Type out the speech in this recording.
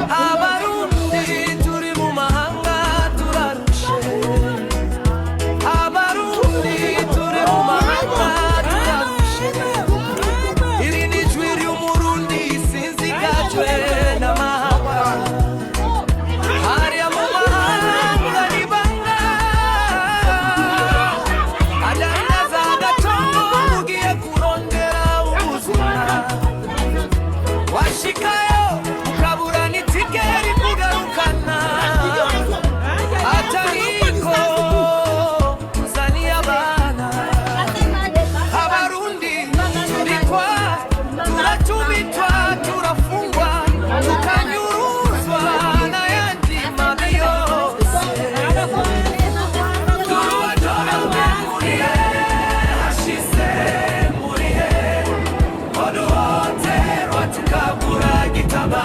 Abarundi turi mu mahanga turarushe, Abarundi turi mu mahanga turarushe. Iri ni ijwi ry'umurundi sinzigajwe n'amahanga, hariya mu mahanga ni banga adandaza agacongo ugiye kurondera ubuzima, washikayo ukabura n'itike rikugarukana, atariko uzaniye abana. Abarundi turikwa, turatubitwa, turafungwa, tukanyuruzwa n'ayandi mabi yose. Turubatora murihe, hashize murihe, oduhoterwa tukabura gitaba